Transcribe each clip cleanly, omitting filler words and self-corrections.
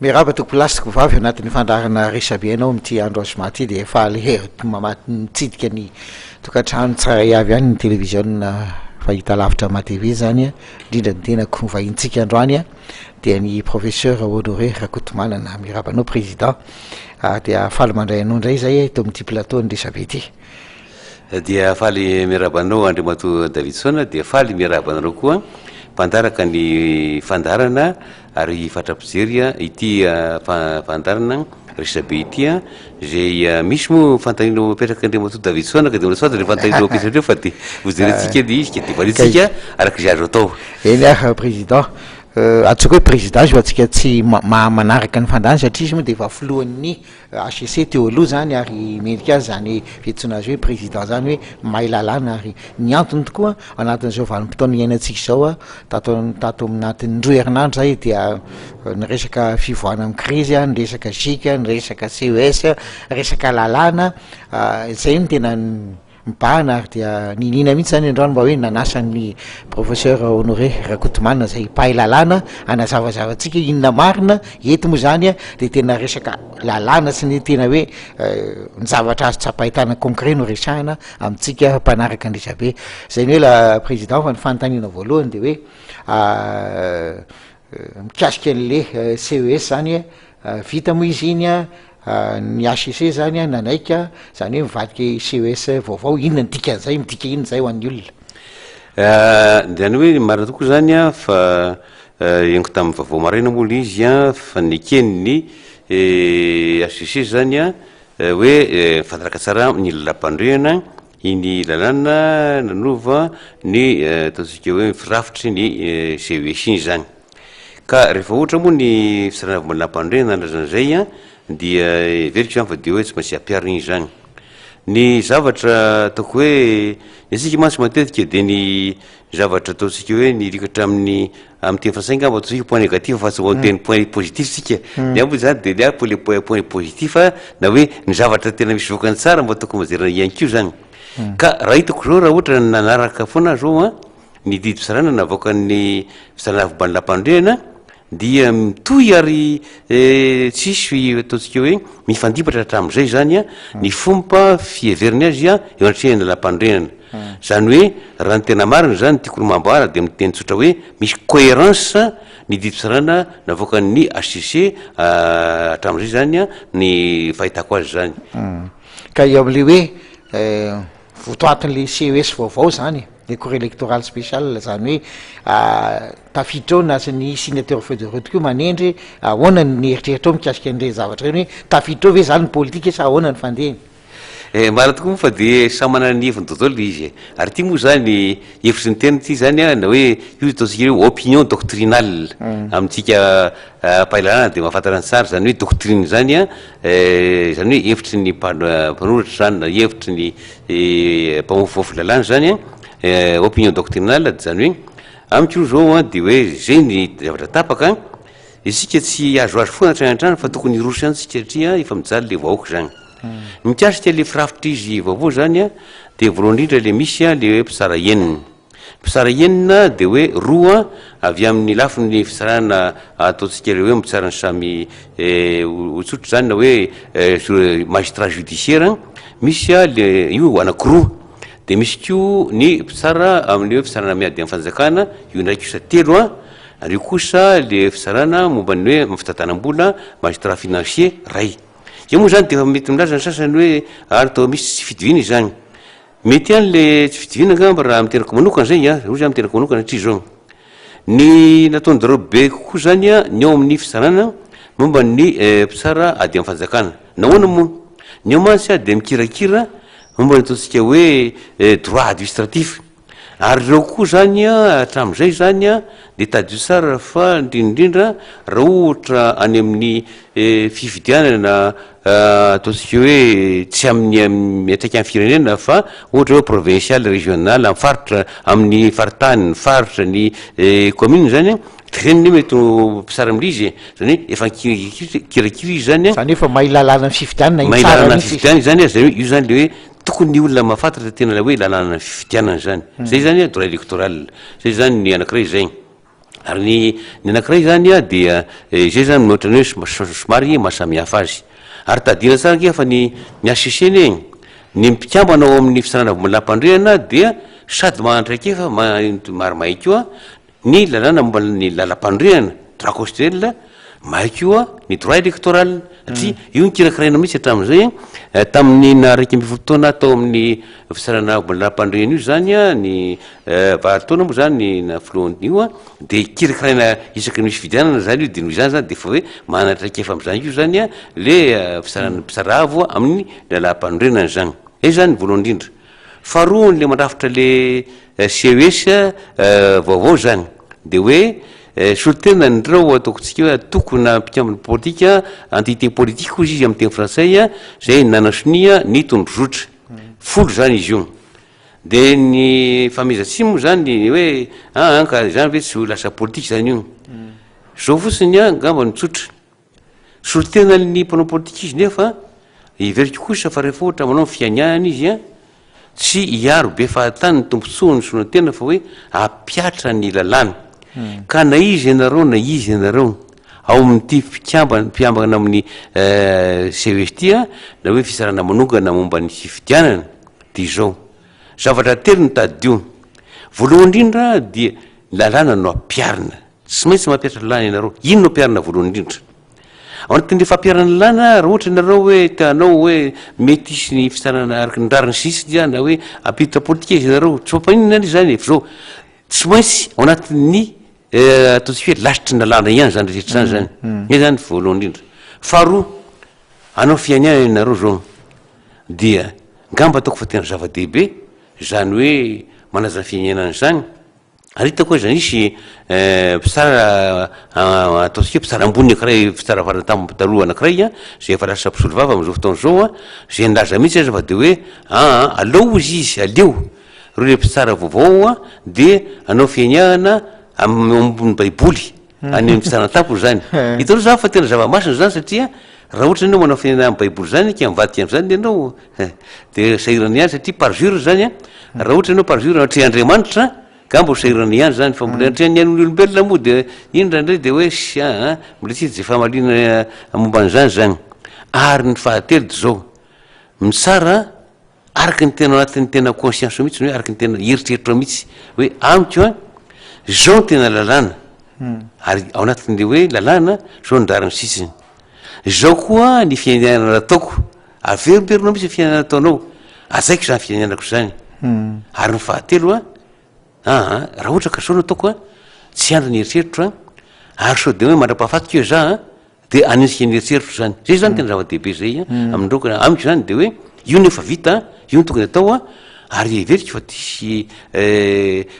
miraba toko plasiko vavy anatin'ny fandarana resabe anao amity andro azomaty de efa le mitsidika ny tokantrano tsara avy any ny télévision fahita lavitra ma TV zany indrindra ny tenako vahintsika androany dia ny professeur Honoré Rakotomanana mirabanao président dia faly mandray anao ndray zay to amity plateau ny resabe ity dia faly mirabanao Andriamato Davidson dia faly mirabanareo koa mpandaraka ny fandarana ary fatrapijery ity fandarana resabe ity zay misy mo fantanino mipetraka Andriamato Davidson ka de mbola le fantanino ampiasareo fa de hojerentsika ny izy de valitsika araky zay azo atao eny président atsika hoe président zo atsika tsy manaraka ny fandana satria izy moa de efa filohan'ny HCC teo aloha zany ary mendrika azy zany fetsona azy hoe président zany hoe mahay lalàna ary ny antony tokoa anatin'izao vanim-potoana iainantsika zao tato aminatin'ny 2 herinandro zay dia ny resaka fivoahana amin'ny crise ny resaka GIC ny resaka CES resaka lalàna zay ny tena mibahana ary dia ninina mihitsy zany androany mba hoe nanasany professeur Honoré Rakotomanana zay mpahay lalàna anazavazavatsika inona marina ety moa zany de tena resaka lalàna sy ny tena hoe ny zavatra azo tsapahitana concret no resahana amitsika mpanaraka ny resabe zay ny hoe la président fa ny fanontaniana voalohany de hoe mikasika an'le CES zany vita moa izy iny ny HCC zany nanaika zany hoe mivadiky CES vaovao inona ny dikan'izay midika inona zay ho an'ny olona zany hoe marina tokoa zany fa eniko tamin'ny vaovao maraina mola izy fa nekeniny HCC zany hoe fantaraka tsara ny lalam-pandroana iny lalàna nanova ny ataontsika hoe firafitry ny CES iny zany ka rehefa ohatra moa ny fisarana lalam-pandroana nandrazan'izay dia veriko zany fa de hoe tsy maintsy ampiariny zany ny zavatra ataoko hoe isika mantsy matetika de ny zavatra ataontsika hoe ny rikatra amin'ny teny français ngamba ataontsika point négatif fa tsy teny point positif sika de ambo zany de lia le point positif na hoe ny zavatra tena misy vokany tsara mba ataoko majerana iankio zany ka raha hitako zao raha ohatra nanaraka foana zao ny didy fisarana navoakan'ny fisarana avy lalam-pandroana dia mitohy ary tsisy ataontsika hoe mifandipatra hatramin'izay zany ny fomba fieveriny azy eo antrehana lalam-pandroana zany hoe raha ny tena marina zany tiako no mamboara de miteny tsotra hoe misy cohérence ny didy fisarana navoakan'ny HCC hatramin'izay zany ny fahitako azy zany ka eo am'le hoe votoatin'le CES vaovao zany le corps électoral spécial zany hoe tafiditra ao na sy ny signateur fédéraux tokoa manendry ahoana ny eritreritra ao mikasika an'ireny zavatra reny hoe tafiditra ao ve zany ny politika sa ahoana ny fandehany mara tokoa moa fa de samy manana ny heviny dodolo izy ary ty moa zany hevitry ny tena ty zany na hoe io ataontsika hoe opinion doctrinale amitsika mpahalalana de mahafantara ny tsara zany hoe doctrine zany zany hoe hevitry ny mpanoratra zany na hevitry ny mpamofofo lalàna zany opinion doctrinale zany hoe amiko zao de hoe zay ny zavatra tapaka isika tsy azoazo foana tranatrano fa tokony roso antsika satria efa mijaly le vahoaka zany mikasika le firafitra izy vaovao zany de voalohany indrindra le misy le hoe mpitsara enina mpitsara enina de hoe roa avy amin'ny lafiny fisarana ataontsika le hoe mitsara ny samy tsotro zany na hoe magistrat judiciaire misy le io anakiroa de misy ko ny mpitsara amin'ny hoe fisarana miady amin'ny fanjakana io ndraiky isa telo ary kosa le fisarana momba ny hoe fitantanam-bola magistrat financier ray io moa zany de efa mety milaza ny sasany hoe atao misy tsy fidivina zany mety any le tsy fidivina ngamba raha mitenako manokana zay io zany mitenako manokana hatria zao ny nataony dareo be kokoa zany ny ao amin'ny fisarana momba ny mpitsara ady amin'ny fanjakana nahoana moa ny ao mantsy de mikirakira momba ny ataontsika hoe droit administratif ary reo koa zany hatramin'izay zany de tadio tsara fa indrindraindrindra raha ohatra any amin'ny fifidianana ataontsika hoe tsy amin'ny atraika amin'ny firenena fa ohatra hoe provincial régional amin'ny faritra amin'ny faritany ny faritra ny commune zany reniny mety mpisara amilizy zany hoe efa kirakira izy zany zany efa mahay lalàna fifidianana mahay lalàna fifidianana zany zany io zany le hoe tokony olona mahafantatra tena hoe lalàna fifidianana zany zay zany droit électoral zay zany ny anankiray zay ary ny anankiray zany a dia zay zany mihoatrany hoe somary mahasamihafa azy ary tadina tsara ke fa ny miaseseny eny ny mpikambana ao amin'ny fisarana vomalampandriana dia sady mahantraikefa maromay koa ny lalàna momba ny lalam-pandriana droit constitutionnel mahay koa ny droit électoral satria io nykirakiraina mihitsy hatramin'izay tamin'ny naraiky amby fotoana atao amin'ny fisarana vomalampandriana io zany a ny varitaona moa zany na filohan'io a de kirakiraina isaky ny misy fidianana zany io de noho izany zany de fa hoe manatraikefa am'izany io zany a le fisarana mpisaravo amin'ny lalam-pandriana zany zany voalohany indrindra faharoa n'le mandrafitra le CES vaovao zany de hoe solotena nyreo ataokotsika hoe tokona mpikambiny politika entité politique koa izy amin'ny teny frantsay a zay nanasonia ny tondrozotra folo zany izy io de ny famizatsimo zany hoe ka zany hoe tsy ho lasa politique zany io zao fotsiny a ngamba nitsotra solotenany mpanao politika izy nefa iveriko kosa fa rehefa ohatra manao fiainahana izy a tsy hiaro be fahatany ny tombontsoa ny sonatena fa hoe apiatra ny lalàna ka na izy ianareo na izy ianareo ao amin'ity mpiambana amin'ny CES ty a na hoe fisarana manokana momba ny fidianana de izao zavatra telo ny tadio voalohany indrindra dia lalàna no apiarina tsy maintsy mampiatra lalàna ianareo ino no apiarina voalohany indrindra ao anatin'le fampiarana lalàna raha ohatra ianareo hoe tanao hoe mety isy ny fisarana araky ny rariny sisy dia na hoe ampiditra politika izy ianareo tsy mampaninona any zany fa zao tsy maintsy ao anatin'ny ataotsika hoe lasitry ny lalàna ihany zany rehetra zany zany e zany voalohany indrindra faharoa anao fiainana ianareo zao dia ngamba ataoko fa tena zava-dehibe zany hoe manaja fiainana zany ary hitako hoe zany isy fitsara ataotsika hoe fitsara ambony ankiray fitsara varataloha anankiray a zay efa lasa mpisolo vava am'izao fotoana zao a zay nilaza mihitsy aza fa de hoe aleo izy aleo reo le mpitsara vaovao a de anao fiainana ambony baiboly any amin'ny fitsaran-tampo zany hitanao zany fa tena zava-masina zany satria raha ohatra anao manao fiainana amin'ny baiboly zany ka mivadika am'zany de anao de sahirana ihany satria parjure zany a raha ohatra anao parjure atreandriamanitra gamba ho sahirana ihany zany fa mbola atreany any olombelona moa de indra indray de hoe mbola tsy zay famalina momba an'zany zany ary ny fahatelo de zao mitsara araky ny tena anatin'ny tena conscience mihitsy hoe araky ny tena eritreritro mihitsy hoe amiko a zao ny tena lalàna ary ao anatin'le hoe lalàna zao ny rariny sisiny zao koa ny fiainana ataoko averimberina mihitsy fiainana ataonao azaiko zany fiainanako zany ary ny fahatelo raha ohatra ka zao no ataoko a tsy andro ny eritreritro ary sao de hoe mandra-pahafatiko eo za de anisika ny eritseritro zany zay zany tena zava-dehibe zay amindroko amiko zany de hoe io nefa vita io ny tokony atao a ary everiko fa tisy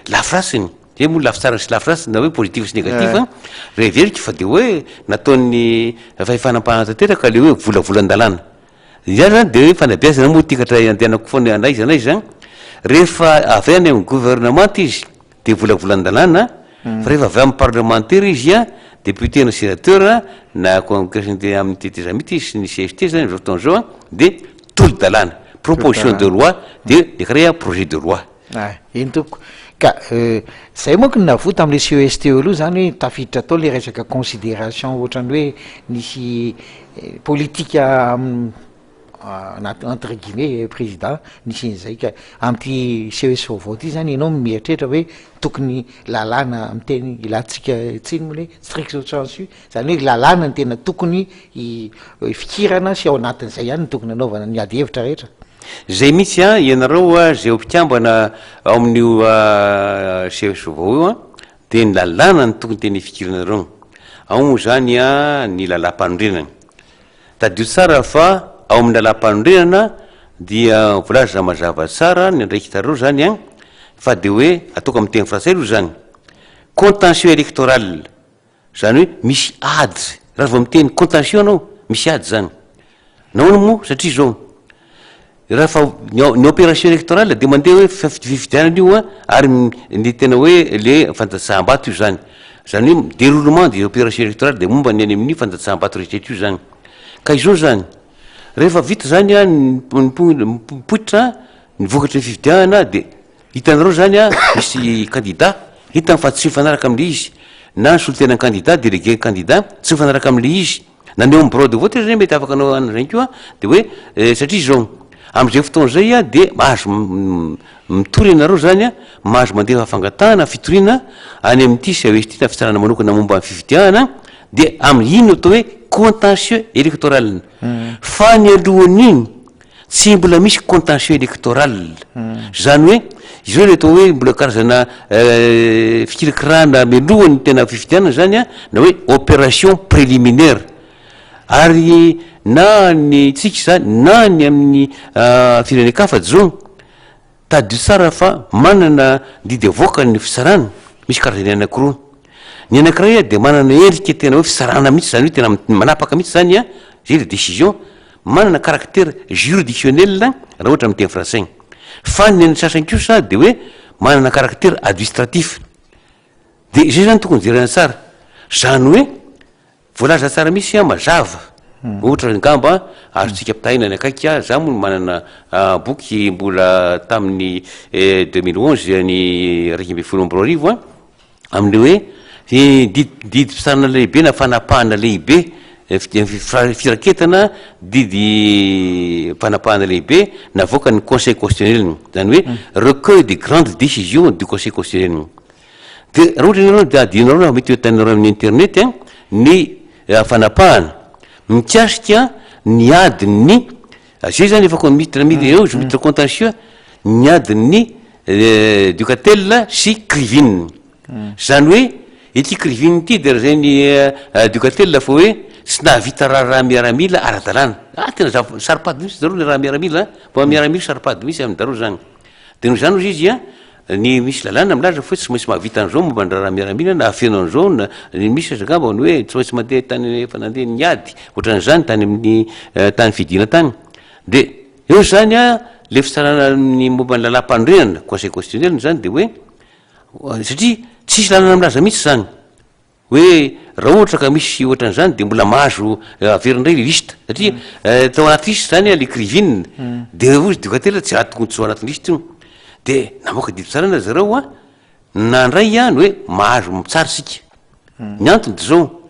lafirasiny zay moa lafitsara sy lafirasy na hoe positif sy négatif reha everiko fa de hoe nataon'ny fahefanam-panatanteraka le hoe volavolan-dalàna zany zany de hoe fanabiazana moa tikatra andehanako foana anaiza anaiza rehefa avy any amin'ny gouvernement izy de volavolan-dalàna fa rehefa avy amin'ny parlementaire izy a député na sénateur na amin'ny tétézamity sy ny CST zany zao fotoana zao a de tolo-dalàna proposition de loi de décret projet de loi iny tompoko ka zay moa ko navo tam'le CES teo aloha zany hoe tafiditra atao le resaka considération ohatrany hoe nisy politika entre guillemets président nisin'zay ka am'ty CES vaovao ty zany ianao mieritreritra hoe tokony lalàna amy teny ilantsika tsiny moa le strict sensu zany hoe lalàna ny tena tokony fikirana sy ao anatin'izay ihany ny tokony anaovana ny ady hevitra rehetra zay mihitsy a ianareo a zay ho mpikambana ao amin'io CES vaovao io a de ny lalàna ny tokony tena ifikiranareo ao moa zany a ny lalam-panorenana tadio tsara fa ao amin'ny lalam-panorenana dia volaza mazava tsara ny andraiky hitareo zany a fa de hoe ataoko amin'ny teny frantsay aloha zany contentieux électoral zany hoe misy ady raha vao miteny contentieux anao misy ady zany nahoana moa satria zao raha fa ny opération électorale de mandeha hoe fifidianana io a ary ny tena hoe le fandatsaham-bato io zany zany hoe déroulement de opération électorale de momba ny any amin'ny fandatsaham-bato rehetrehtra io zany ka izao zany rehefa vita zany a mipoitra ny vokatry ny fifidianana de hitanareo zany a misy candidat hitany fa tsy mifanaraka am'le izy na ny solotena candidat délégué candidat tsy mifanaraka am'le izy naneo am bureau de vote zany mety afaka anao an'zany koa de hoe satria zao am'zay fotoana zay a de mahazo mitory anareo zany a mahazo mandeha fangatahana fitoriana any amin'ity sy avesty na fitsarana manokana momba ny fifidiahana de am'ino atao hoe contentieux électoral fa ny alohan'iny tsy mbola misy contentieux électoral zany hoe izy reo le atao hoe mbola karazana fikirikirana mialohany tena fifidianana zany a na hoe opération préliminaire ary na ny tsika zany na ny amin'ny firenekafa zao tadio tsara fa manana didy avoaka ny fisarana misy karazany anankiroa ny anankiray a de manana elika tena hoe fisarana mihitsy zany hoe tena manapaka mihitsy zany a zay le décision manana caractère juridictionnel raha ohatra amin'ny teny français fa ny any sasany kosa de hoe manana caractère administratif de zay zany tokony jerena tsara zany hoe voalaza tsara misy a mazava ohatra ngamba azotsika mpitahina ny akaiky a za mono manana boky mbola tamin'ny 2011 ny raiky amby folo amby roa arivo a am'le hoe didy fisarana lehibe na fanapahana lehibe firaketana didy fanapahana lehibe navoaka ny conseil constitutionnel zany hoe recueil de grandes décisions du conseil constitutionnel de raha ohatra nareo de adinareo mety hotanareo amin'ny internet a ny fanapahana mikasika ny adiny zay zany efa mitramidy eo mitre contentieux ny adiny ducatel sy crivine zany hoe ity crivine ity de zay ny ducatel fa hoe tsy nahavita raha miaramila ara-dalàna tena saripady misy zareo le raha miaramila mba miaramila saripady misy amin'ny dareo zany de noho zany ozy izy a ny misy lalàna milaza foe tsy maintsy mahavita an'izao momba ny raha miaramila na afeno an'izao na misy azangamba ny hoe tsy maintsy mandeha tany efa nandeha ny ady ohatran'zany tany amin'ny tany fidina tany de eo zany a le fisarana ny momba ny lalam-pandrenana conseil constitutionnel zany de hoe satria tsisy lalàna milaza mihitsy zany hoe raha ohatra ka misy ohatran'zany de mbola mahazo averindray le liste satria tao anaty liste zany a le crivine de ozy ducatel tsy raha tokony tso anaty liste io de namoaka didy fisarana zareo a nandray a ny hoe mahazo mitsara sika ny antony de zao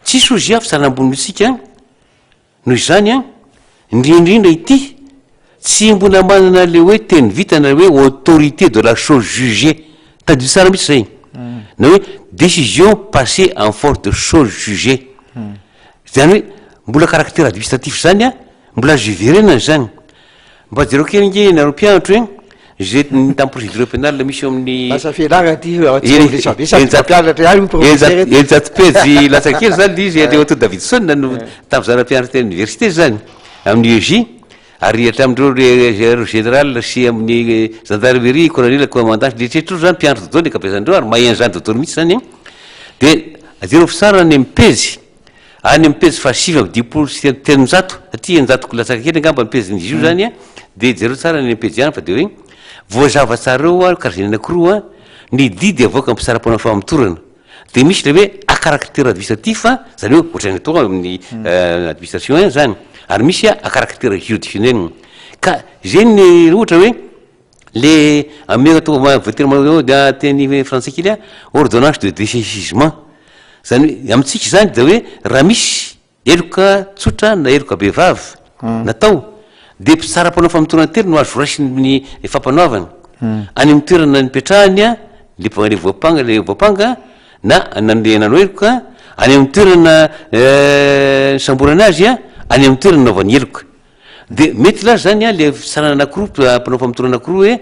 tsisy ozy a fisarana ambony mihitsika noho izany a indrindrindra ity tsy mbola manana le hoe teny vitana hoe autorité de la chose jugée tadio tsara mihitsy zay na hoe décision passée en force de chose jugée zany hoe mbola caractère administratif zany a mbola juverenany zany mba jereo kelinge nareo mpianatro hoe zay ny tam procédure pénale misy eo amin'ny enjato pejy latsakely zany le izy le auto Davidson no tam zanam-pianatra université zany amin'ny EJ ary hatramin'ireo le général sy amin'ny gendarmerie colonel commandant letretreo zany mpianatra dodolo ekabezandreo ary maheno zany dodolo mihitsy zany de zero fisarana any ampezy any ampezy fahasivy am dipolo sy telonjato satria enjatoko latsaka kely angamba nypezy n'izy io zany a de jero tsara any ampejy any fa de hoe voazava tsareo a karazany anankiroa a ny didy avoaka mpisaraponao famitorana de misy le hoe a caractère administratif zany hoe ohatrany atao amin'ny administration zany ary misy a caractère juridictionnel ka zay ny ohatra hoe le amena atao voatery de teny français kely a ordonnance de dessaisissement zany hoe amitsika zany de hoe raha misy eloka tsotra na eloka bevavy natao de mpitsarapanao famitorana telo no azo voraisiny fampanaovana any amin'ny toerana nipetrahany a le voapanga le voapanga na nanao eloka any amin'ny toerana samborana azy a any amin'ny toerana naovany eloka de mety laza zany a le fisarana anankiroa mpanao famitorana anankiroa hoe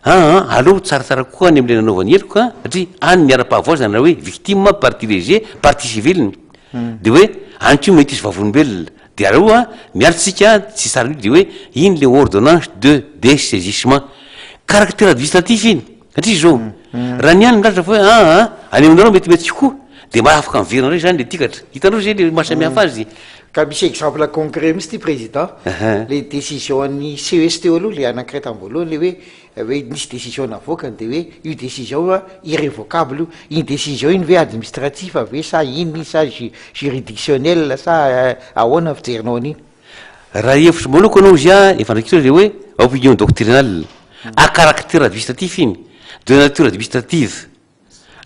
aleoha tsaratsara koa any am'le nanaovany eloka satria any miara-pahavoazana hoe victime partie léger partie civile de hoe anko mety izy vavolombelona de areo a mialitsika tsy sara io de hoe iny le ordonnance de dessaisissement caractère administratif iny satria zao raha ny any milaza fa hoe any aminareo metimety koa de mba afaka miverina ray zany le tikatra hitanareo zay le mahasamihafa azy ka misy exemple concret misy ty président le décision ny CEST aloha le anankiray tamboalohany le hoe misy décision navoakany de hoe io décision a irrévocable iny décision iny hoe administratif ave sa iny sa juridictionnel sa ahoana fijerinao an'iny raha hevitry maloko anao izy a efandraikitra le hoe opinion doctrinale a caractère administratif iny de nature administrative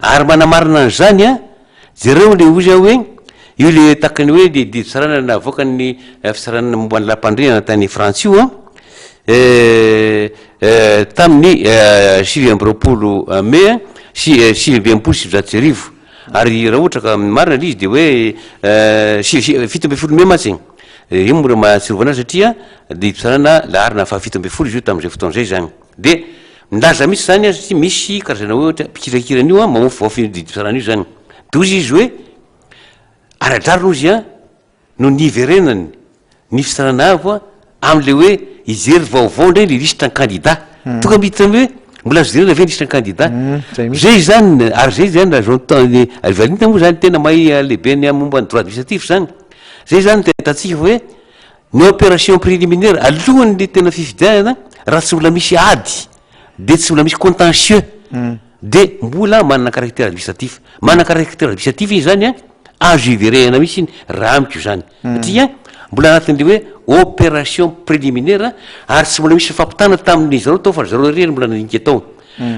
ary manamarina an'zany a zareo le oza hoe io le takany hoe le didy sarana navoaka ny fisarana momba ny lampandriana tany frantsa io a tamin'ny 7 mai sivy zato sy arivo ary raha ohatra ka marina l'izy de hoe 17 mai matsy io mora mahatsirovana satria didy sarana laharina fa 17 izy io tam'izay fotoan'zay zany de milaza misy zany a satria misy karazana hoe ohatra mpikirakirana io a mamofofofy didy sarana io zany de ozy izy hoe aradrarina ozy a no niverenany ny fisarana avo a am'le hoe ijery vaovao ndray le liste candidat tonga mitamy hoe mbola azojerena ve liste candidat zay zany ary zay zany razontany arivalina moa zany tena mahay lehibe ny momba ny droit administratif zany zay zany tentatsika hoe ny opération préliminaire alohan'le tena fifidianana raha tsy mbola misy ady de tsy mbola misy contentieux de mbola manana caractère administratif manana caractère administratif izy zany a azo iverena misy iny raha amiko zany satria mbola anatin'le hoe opération préliminaire ary tsy mbola misy fampitana tamin'ny zareo tao fa zareo reny mbola naniky atao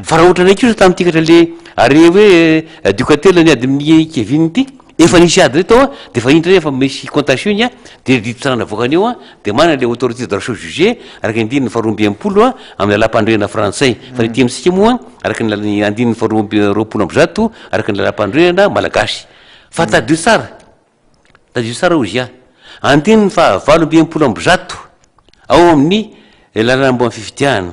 fa raha ohatra ndraiky io za tamin'tikatra le are hoe ducatel ny ady amin'ny kevin ty efa nisy ady re tao a de fa indra efa misy contentieux iny a de didy sarana avoakany eo a de manana le autorité de la chose jugée araky andininy faharoambiampolo a amin'ny lalam-pandroena frantsay fa ny tiamitsika moa araky ny andininy faharoapolo ambizato araky ny lalam-pandroena malagasy fa tadio tsara ozy a andininy fa valombiampolo ambizato ao amin'ny lalàna mbo am'ny fifidiahana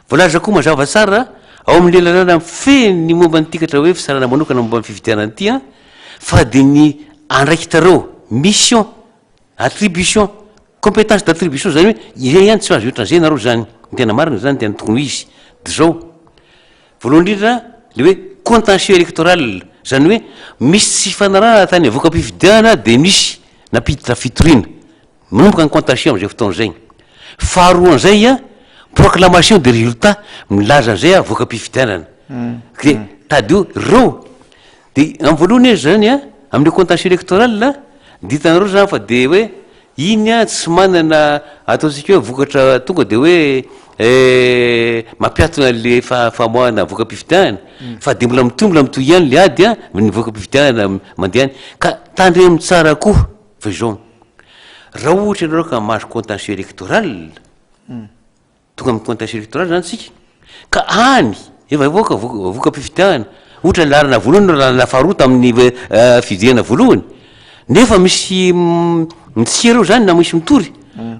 voalaza koa mazava tsara ao amin'le lalàna feny momba nytikatra hoe fisarana manokana momba am'ny fifidiahana ty a fa de ny andraikitareo mission attribution compétence d'attribution zany hoe izay ihany tsy azo ohatran'zay nareo zany ny tena marina zany tena tokony izy de zao voalohany indrindra le hoe contentieux électoral zany hoe misy tsy fanarana tany avoaka ampifidiahana de misy napiditra fitorina manomboka ny contentieux am'izay fotoan'zay faharoan'zay a proclamation de résultat milaza an'zay avoaka ampifidianana de tadio reo de am voalohany izy zany a am'le contentieux électoral ditanareo zany fa de hoe iny a tsy manana ataotsika hoe vokatra tonga de hoe mampiatona le famoahana voaka ampifidiahana fa de mbola mitoy ihany le ady a ny voaka ampifidiahana mandehany ka tandremy tsara koa fa izao raha ohatra ianareo ka mahazo contentieux électoral tonga amy contentieux électoral zany tsika ka any efa voaka voaka ampifidiahana ohatra larana voalohany larana faharoa tamin'ny fidiana voalohany nefa misy mitsika reo zany na misy mitory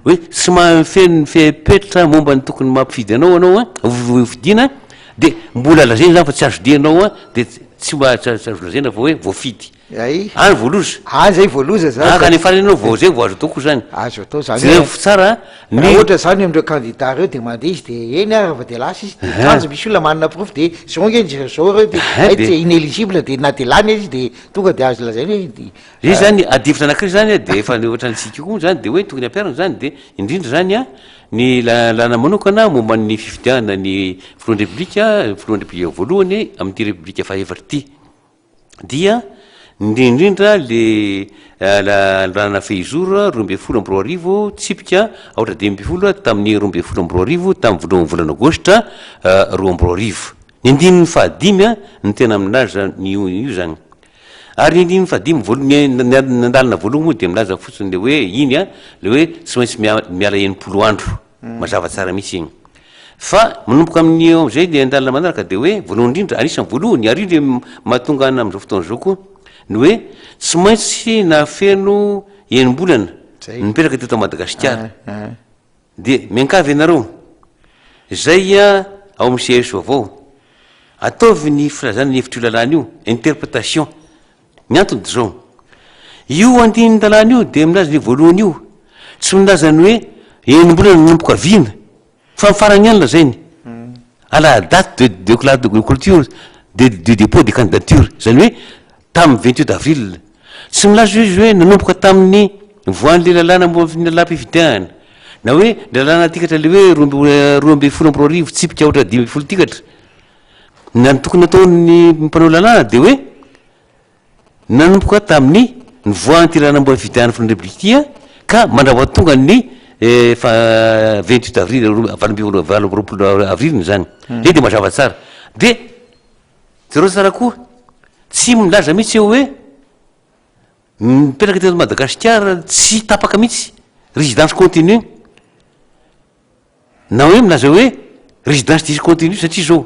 hoe tsy mafeny fepetra momba ny tokony mampifidy anao anao a fidina de mbola lazeny zany fa tsy azo dianao a de tsy mba tsy azo lazena fa hoe voafidy any voaloza zay voaloza zaka ny farany anao vao zay vo azo atao koa zany azo atao zany tsara raha ohatra zany amindreo candidat reo de mandeha izy de eny fa de lasa izy de tanjo misy olona manana proof de zao nge zao reo de tsy inéligible de na de lany izy de tonga de azo lazainy zay zany adivitra anakry zany de efa ohatrantsika koa zany de hoe tokony ampiarana zany de indrindra zany a ny lana manokana momba ny fifidiahana ny filohan'ny république voalohany amin'ity république fahaefatra ty dia indrindrindra le lana fehizora 12 tsipika aotra 10 tamin'ny 12 tamin'ny voalohan'ny volana aogostra 12 ny andininy fahadimy a ny tena milaza io zany ary ny andininy fahadimy nandalina voalohany moa de milaza fotsiny le hoe iny a le hoe tsy maintsy miala enimpolo andro mazava tsara mihitsy iny fa manomboka amin'ny zay le andalina manaraka de hoe voalohany indrindra anisan'ny voalohany ary le mahatonga ana am'izao fotoana zao koa ny hoe tsy maintsy nafeno enimbolana nipetraka teto Madagasikara de miankavy ianareo zay a ao amin'ny CSO avao ataovy ny filazana ny hevitry io lalàna io interprétation ny antony de zao io andininy lalàna io de milaza ny voalohany io tsy milaza ny hoe enimbolana nomboka vina fa mifarany ihany lazainy à la date de clôture de dépôt de candidature zany hoe tamin'ny 28 avril tsy milaza izy hoe nanomboka tamin'ny voan'le lalàna mbola lampifidiahana na hoe lalàna tikatra le hoe 12 tsipika oatra 10 tikatra na tokony nataony mpanao lalàna de hoe nanomboka tamin'ny voan'ty lalàna mbola fifidiahana filohan'ny république tya ka mandrava tonga ny 28 avril 20 avril zany le de mazava tsara de jereo tsara koa tsy milaza mihitsy eo hoe mipetraka teto Madagasikara tsy tapaka mihitsy résidence continue na hoe milaza hoe résidence discontinue satria zao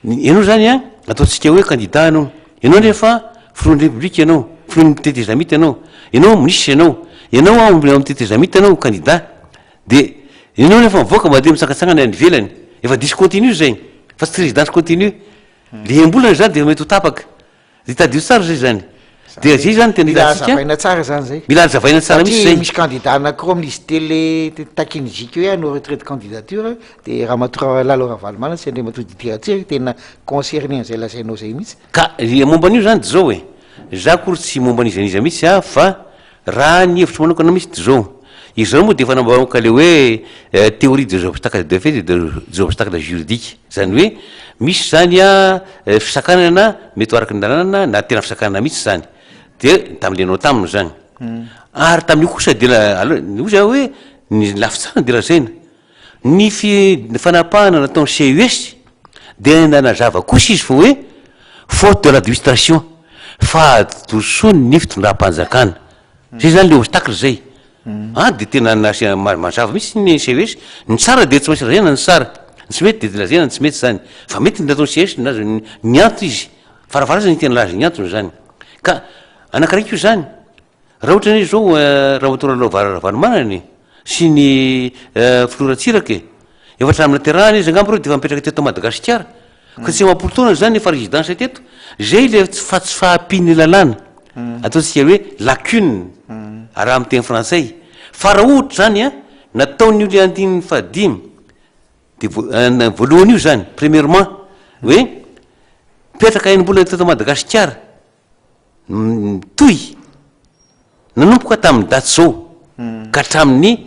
ianao zany a ataotsika hoe candidat anao ianao nefa filohan'ny république ianao filohan'ny tetezamity ianao ministre ianao amin'ny tetezamity ianao candidat de ianao nefa mivoaka mandeha mitsangatsangana any ivelany efa discontinue zay fa tsy résidence continue le embolana zany de mety ho tapaka de tadio tsara zay zany de zay zany tena ilatsika zavaina tsara zany zay mila zavaina tsara mihitsy zay misy candidat anankiroa amin'ny listy télé takinizika hoe no retrait de candidature de Ramatoa Lalo Ravalomanana sy Andriamatoa Didier tena concerné an'izay lazainao zay mihitsy ka momba an'io zany de zao hoe za kory tsy momba an'izaniza mihitsy a fa raha ny hevitry manokana mihitsy de zao izao moa de efa nambaoka le hoe théorie des obstacles de fait des obstacles juridiques zany hoe misy zany a fisakanana mety ho araky ny lalàna na tena fisakanana mihitsy zany de tam'lenao taminy zany ary tamin'io kosa de oza hoe ny lafitsana de lazaina ny fanapahana nataony CES de nanazava kosa izy fa hoe faute de l'administration fa dosony ny fitondram-panjakana zay zany le obstacle zay de tena mazava mihitsy ny CES ny tsara de tsy maintsy lazaina ny tsara tsy mety de lazaina tsy mety zany fa mety nataony CES naza ny anto izy farafaraza ny tena laza ny antony zany ka anakiraiky io zany raha ohatra ny zao Ramatoa Lalo Ravalomanana sy ny filoratsiraka efa tramina terahany izy angamba reo de efa mipetraka teto Madagasikara ka tsy mampolo zany efa résidence teto zay le fa tsy fahampiny lalàna ataotsika hoe lacune raha amin'ny teny frantsay fa raha ohatra zany a nataony le andininy fahadimy de voalohany io zany premièrement hoe mipetraka enim-bola teto Madagasikara toy nanompoka tamin'ny daty zao ka hatramin'ny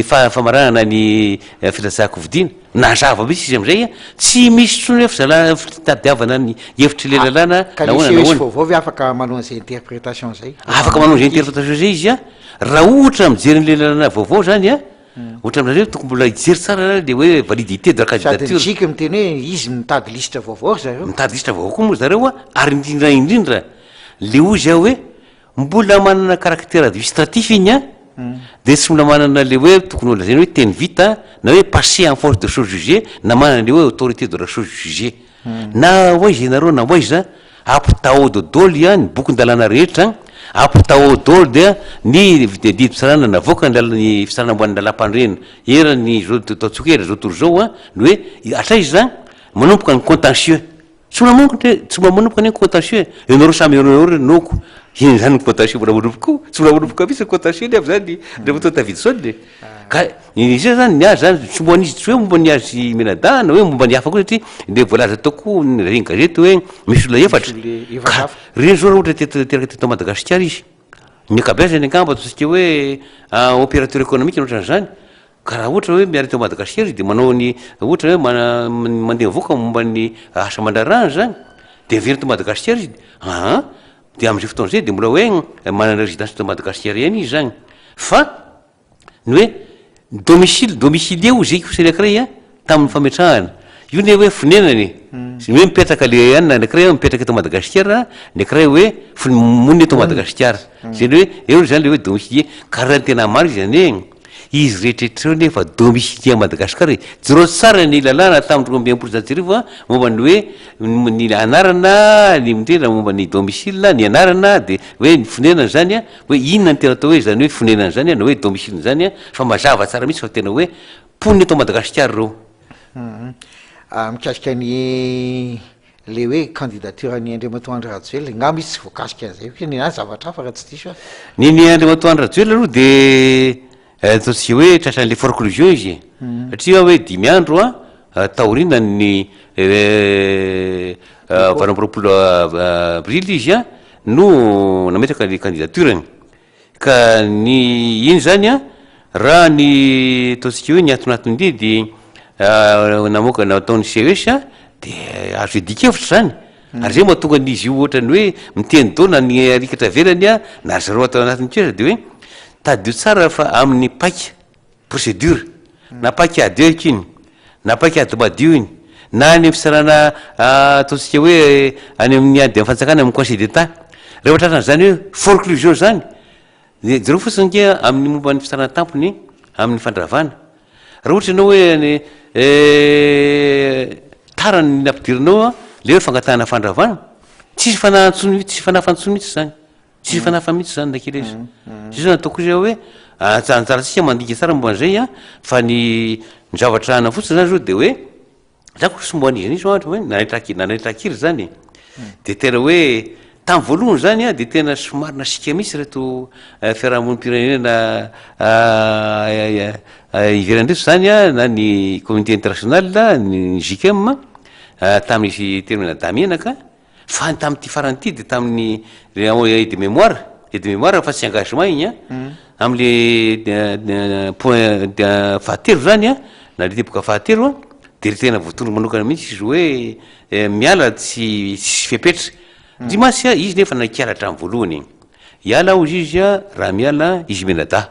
famaranana ny filatsahako-vidiana nazava misy izy am'izay a tsy misy tsony hoe fitadiavana ny hevitry le lalàna nahoana vaovao ve afaka manao an'izay interprétation zay afaka manao an'izay interprétation zay izy a raha ohatra mijery le lalàna vaovao zany a ohatra am'zay tokony mbola hijery tsara le hoe validité de la candidature sika miteny hoe izy mitady liste vaovao zareo mitady liste vaovao koa moa zareo a ary indrindra le ozy a hoe mbola manana caractère administratif iny a de tsy mbola manana le hoe tokony olazainy hoe teny vita na hoe passé en force de chose jugée na manana le hoe autorité de la chose jugée na oaiza ianareo na oaiza apitao dodôly a ny bokyn-dalàna rehetra apitao dôly a ny didy fisarana navoaka ny fisarana amboan'ny lalam-pandrena erany zao taontsika era zao tory zao a ny hoe atraiza manompoka ny contentieux tsy mbola manompoka ny contentieux ianareo samy ianareo noko iny zany ny contentieux mbola manompoka tsy mbola manompoka misy ny contentieux ny avy zany le votoa tavidy saony ka izay zany ny azy zany tsy momba n'izy tsy hoe momba ny azy menada na hoe momba ny hafa koa satria le voalaza tao ny reny gazety hoe misy olona efatra ka reny zao raha ohatra teraka teto Madagasikara izy ny akabezany angamba ataontsika hoe opérateur économique nohatran' zany ka raha ohatra hoe miara teo Madagasikara izy de manao ny ohatra hoe mandeha mivoaka momba ny asa mandrarahany zany de very to Madagasikara izy de am'izay fotoana zay de mbola hoe manana résidence to Madagasikara ihany izy zany fa ny hoe domicilié o zay kosa anankiray a tamin'ny fametrahana io ne hoe fonenany hoe mipetraka le any anankiray mipetraka eto Madagasikara anankiray hoe monina eto Madagasikara zay ny hoe eo zany le hoe domicilié ka raha ny tena maro izy zany izy rehetrrehetreo nefa domicilié Madagasikara jereo tsara ny lalàna tamin'ny 30% momba ny hoe ny anarana ny mindrena momba ny domicile ny anarana de hoe ny fonenana zany a hoe inona ny tena atao hoe zany hoe fonenana zany a na hoe domicile zany a fa mazava tsara mihitsy fa tena hoe ponina eto Madagasikara reo mikasika ny le hoe candidature ny Andriamatoa Andry Rajoelina nga misy tsy voakasika an'izay fa ny zavatra hafa raha tsy diso ny Andriamatoa Andry Rajoelina aloha de ataontsika hoe tratra'le forclusion izy satria hoe 10 andro a taorina ny varamboropolo avrily izy a no nametraka le candidaturany ka ny iny zany a raha ny ataontsika hoe ny atonatony namoaka nataon'ny CES a de azo edikevitra zany ary zay mahatonga n'izy io ohatrany hoe miteny taona ny arikatra velany a na zareo atao anatin'ny toera de hoe tadio tsara fa amin'ny paika procédure na paika ady eko iny na paika ady madio iny na ny fisarana ataontsika hoe any amin'ny ady amin'ny fanjakana amin'ny conseil d'état rehefa tratrany zany hoe forclusion zany jereo fotsiny ke amin'ny momba ny fisarana tampony amin'ny fandravana raha ohatra ianao hoe tarany nampidirinao le hoe fangatahana fandravana tsisy fanahantsony tsisy fanafantsony mihitsy zany tsisy fanafa mihitsy zany nakely izy zay zany ataoko izy hoe anjaratsika mandika tsara momba an'izay fa ny zavatra ana fotsiny zany zao de hoe zako somboan'izy nisy ohatra hoe nanaitrakiry zany de tena hoe tamin'ny voalohany zany de tena somarina sika misy reto fiarahamonimpirenena iveranreto zany na ny communauté internationale ny JICM tamin'ny termina damienaka fa tamin'ity faran'ity de tamin'ny de mémoire fa tsy engagement igny am'le point fahatelo zany na le teboka fahatelo de le tena voatolo manokana mihitsy izy hoe miala tsy fipetra dimasy izy nefa nakialatra amin'ny voalohany iala ao izy raha miala izy menada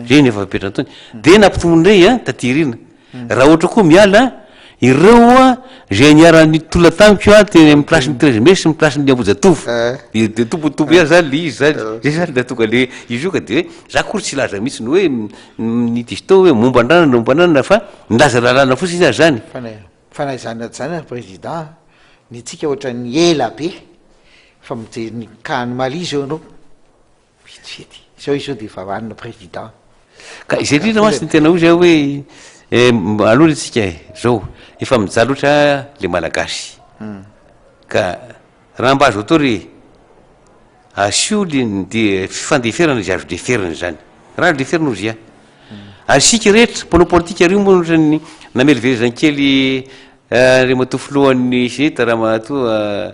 zay nefa fipetra tony de nampitomondray tatirina raha ohatra koa miala ireo zay niarany tola tamiko teny amin'ny place ny 13 mai sy my place ny ambojatovo de tombotombo ia zany le izy zany zay zany da tonga le izy io ka de hoe za kory tsy laza mihitsy ny hoe nitistao hoe mombandrana fa nilaza lalàna fotsiny izy zany fanay zany zany président ny tsika ohatra ny ela be fa mijery ny kany mali zao anao vetivety zao izy zao de vavanina président ka izay drindra masy ny tena ho zay hoe aloha tsika zao efa mijaly ohatra le malagasy ka raha mba azo atao re asio de fifandeferana izy azo deferana zany raha azo deferina ozy asika rehetra mpanao politika rio moa ohatrany namelvelezany kely re matofolohan'ny seneta raha mahatoa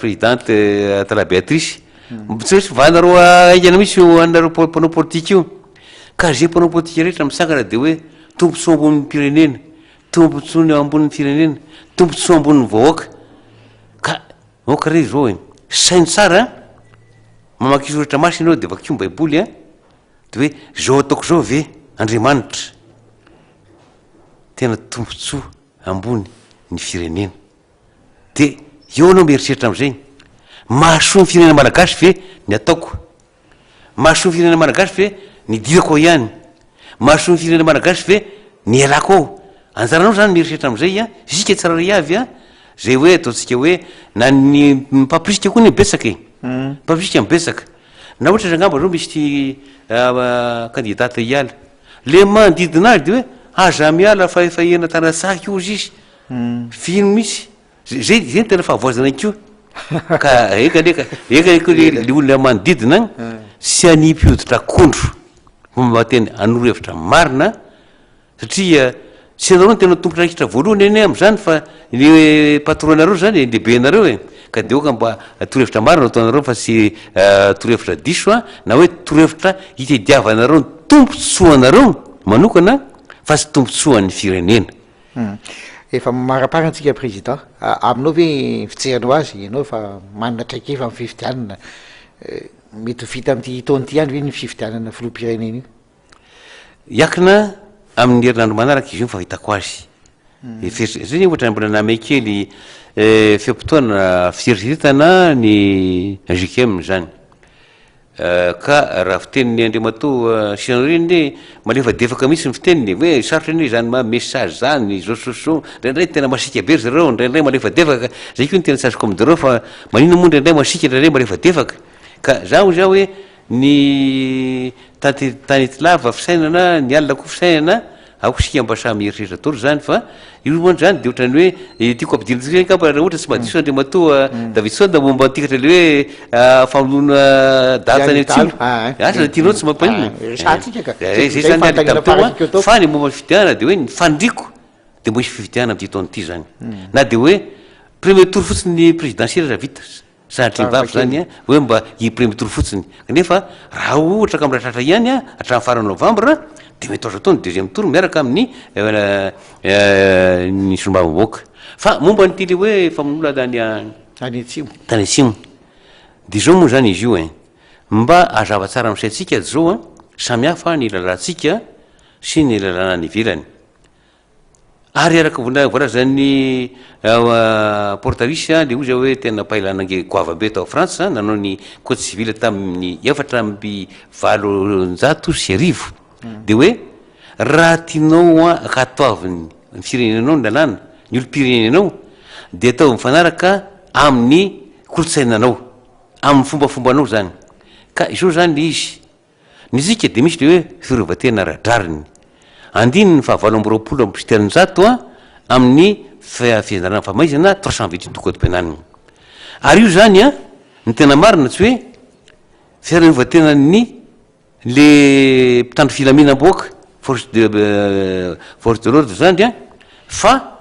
présidente Tala Béatrice tsy vanareo aingana misy anareo mpanao politika io ka zay mpanao politika rehetra misangana de hoe tombontsoa ambonin'ny pirenena tombontsoa ambonin'ny firenena tombontsoa ambonin'ny vahoaka ka oka re zao sainy tsara mamaky izy ohatra masy ianao de vakio baiboly de hoe zao ataoko zao ve Andriamanitra tena tombontsoa ambony ny firenena de eo anao mieritreritra am'izay mahasoa ny firenena malagasy ve ny ataoko mahasoa ny firenena malagasy ve ny dirako ihany mahasoa ny firenena malagasy ve ny elako ao anjaranao zany mieritreritra am'izay zika tsarare avy zay hoe ataontsika hoe na ny mpaprisika koa ny mibetsaka mpaprisika mibetsaka na ohatra zangamba zao misy ty kandidata iala le mandidina azy de hoe aza miala fa efa ena tanasaky ozy izy fino misy zay ny tena fahavoazana kio ka eka le olona manodidina sy anipoditra akondro fomba teny anorohevitra marina satria tsy anareo ny tena tompotra rakitra voalohany eny am'zany fa le patronareo zany lehibe nareo ka de oka mba torohevitra marina ataonareo fa tsy torohevitra diso na hoe torohevitra hitediavanareo ny tompontsoanareo manokana fa tsy tompontsoan'ny firenena efa maraparantsika président aminao ve fijerinao azy ianao efa manana traika efa amin'ny fifidianana mety ho vita am'ty taon'ity any ve ny fifidianana filoham-pirenena io iakina amin'ny herinandro manaraka izy io fa hitako azy zay ohatra mbola namay kely fiampotoana fieritreretana ny JICM zany ka raha fiteniny Andriamatoa Sianreny malefadefaka mihitsy ny fiteniny hoe sarotra ny hoe zany message zany zao ndraindray tena masika be ry zareo ndraindray malefadefaka zay koa ny tena tsy azoko am'dareo fa manino moa ndraindray masika ndraindray malefadefaka ka zaho za hoe ny tanety lava fisainana ny alina koa fisainana ako sika mba samy mieritreritra tory zany fa io moa zany de ohatrany hoe tiako ampidinitsika kapa raha ohatra tsy mahadiso Andriamatoa David Sonda momba tikatra le hoe famonoana datany atsimo asa tianao tsy mampanina zay zany alitapitao fa ny momba fifidianana de hoe ny fandriko de mbo hisy fifidianana am'ty taon'ity zany na de hoe premier tour fotsiny présidentiel raha vita sahatry zany hoe mba i premier tour fotsiny kanefa raha ohatra ka miratratra ihany hatramin'ny farany novembre de mety azo atao ny deuxième tour miaraka amin'ny ny sombam-bahoaka fa momba nyty le hoe famonoana tany atsimo de zao moa zany izy io mba azava tsara amisaitsika zao samy hafa ny lalantsika sy ny lalàna ny ivelany ary araka voalazany portarisy le ozy hoe tena pailanange goavabe tao France nanao ny code civil tamin'ny 420 sy arivo de hoe raha tianao a katoaviny ny firenenao ny lalàna ny olo-pirenenao de atao mifanaraka amin'ny kolotsainanao amin'ny fombafombanao zany ka izao zany izy nizika de misy le hoe firovatena radrariny andiny ny fahavalo ambyroapolo ambystelinjato a amin'ny fianarana famaizana 328 du code pénal ary io zany a ny tena marina tsy hoe fiarovatenany le mpitandro filaminam-boaka force de l'ordre zany a fa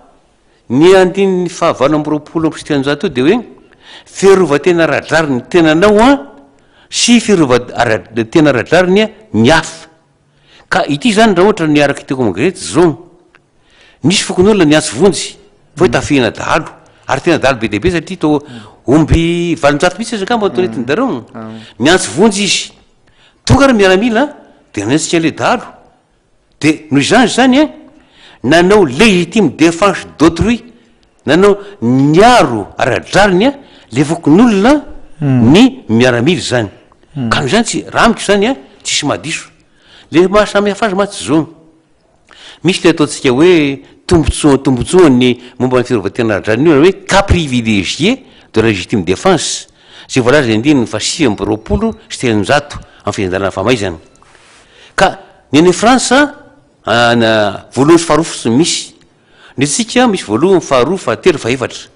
ny andiny fahavalo ambyroapolo ambystelinjato io de hoe fiarovatena radrariny tenanao a sy fiarovatena radrariny a ny hafa ka ity zany raha ohatra ny araky teko amgrety zao nisy fokon'olona ny antsy vonjy fa hoe tafihana dahalo ary tena dahalo be dehibe satria to omby valonjato mihitsy azakamba atonetiny dareo ny antsy vonjy izy tonga raha miaramila de nansika le dahalo de noho izany zany a nanao légitime défense d'autrui nanao niaro aradrariny a le fokon'olona ny miaramily zany ka noho zany tsy ramiko zany a tsisy mahadiso le mahasamy hafa azy matsy zao misy le ataontsika hoe tombotsoany momba ny fiarovatena radrariny io hoe cas privilégié de la légitime défense zay voalaza andiny fa 6 ambyroapolo sy telonjato amin'ny fianarana famaizana ka ny any France voalohany faharoa misy ny tsika misy voalohany faharoa fahatelo faefatra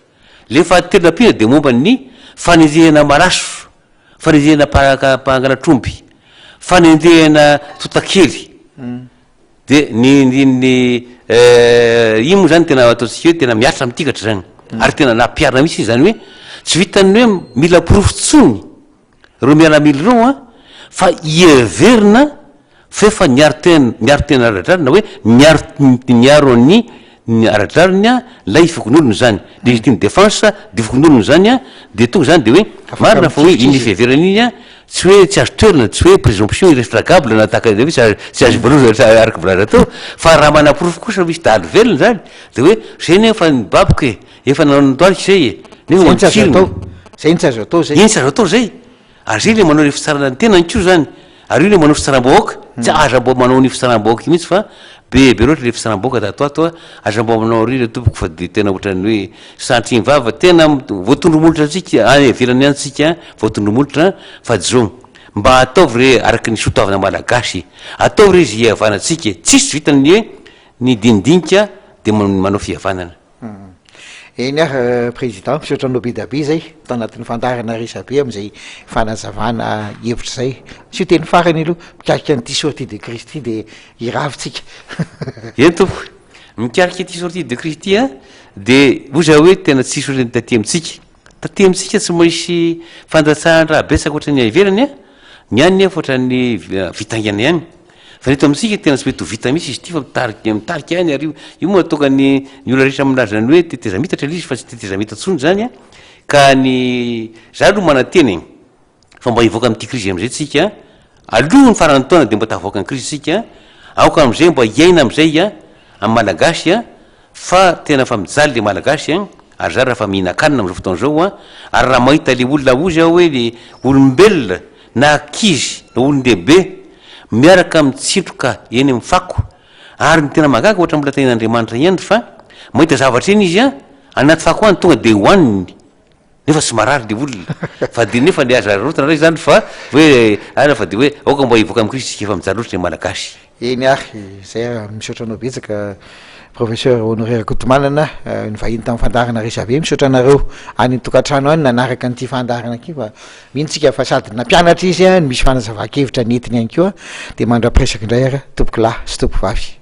le fahatelo napina de momba ny fanendehana malaso fanendehana mpangalatromby fanendehana totakely de ny ino moa zany tena ataontsika hoe tena miatra mitikatra zany ary tena nampiarina mihitsy zany hoe tsy vitany hoe mila porofo-tsony reo miaramily reo a fa ieverina fefa miaro tena aradrarina hoe miaro ny aradrariny a lay fokon'olony zany légitime défense de fokon'olony zany a de tonga zany de hoe marina fa hoe iny fieverana iny a tsy hoe tsy azo toerina tsy hoe présomption irréfragable nataka de hoe tsy azo voaloza araky volaza tao fa raha manaporofo kosa misy dahalo velona zany de hoe zay ne efa nibabiko e efa nanao nitoaliky zay e nefa zay tsy azo atao zay iny tsy azo atao zay ary zay le manao ny fitsarana ny tenany ko zany ary io le manao fitsaram-bahoaka tsy aza-mbo manao ny fitsaram-bahoaka mihitsy fa be loatra le fitsaram-bahoaka datoato a aza-mbo manao ry le tompoko fa de tena ohatrany hoe santriny vava tena voatondromolotra atsika any ivelany antsika voatondromolotra fa zao mba ataovy re araky ny sotoavana malagasy ataovy re izy ihavanatsika tsisy vitany hoe ny dinidinika de manao fihavanana eny ah président misaotra anao be dabe zay ta anatin'ny fandarana resabe am'izay fanazavana hevitra zay sy io teny farany aloha mikarika nyity sortie de Christ ty de iravitsika eny tompo mikariky ty sortie de Christ ty a de oza hoe tena tsisy otrany taty amitsika tsy misy fandatsahana betsaka ohatrany ivelany a ny any fa ohatrany vitangana ihany fa neto amitsika tena tsy mety ho vita mihitsy izy ty fa mitarika any ary io moa tonga ny olona rehetra milazany hoe teteza mitatra le izy fa tsy teteza mitatsony zany a ka ny za aloha mananteny fa mba hivoaka am'ty crise am'izay tsika aloha ny farany taona de mba tahavoaka ny crise tsika aoka am'izay mba hiaina am'izay a amy malagasy a fa tena fa mijaly le malagasy a ary za raha fa mihina-kanina am'zao fotoana zao a ary raha mahita le olona ozy aho hoe le olombelona na akizy na olon-dehibe miaraka mitsitroka eny amin'ny fako ary ny tena magaga ohatra mbola tain'Andriamanitra iandry fa mahita zavatra eny izy a anaty fako any tonga de hoaniny nefa tsy marary le olona fa de nefa le aza rotana ray zany fa hoe ana fa de hoe aoka mba hivoaka amin'ny krisy efa mijaly loatra le malagasy eny ary zay misaotra anao betsaka professeur honoraire Kotomanana ny vahiny tamin'ny fandarana resabe misaotra anareo any tokantrano any nanaraka nyity fandarana akio fa mihintsika fa sady nampianatra izy a misy fanazava-kevitra netiny any keo a de mandra-piresaka indray ara tompoky lahy sy tompo vavy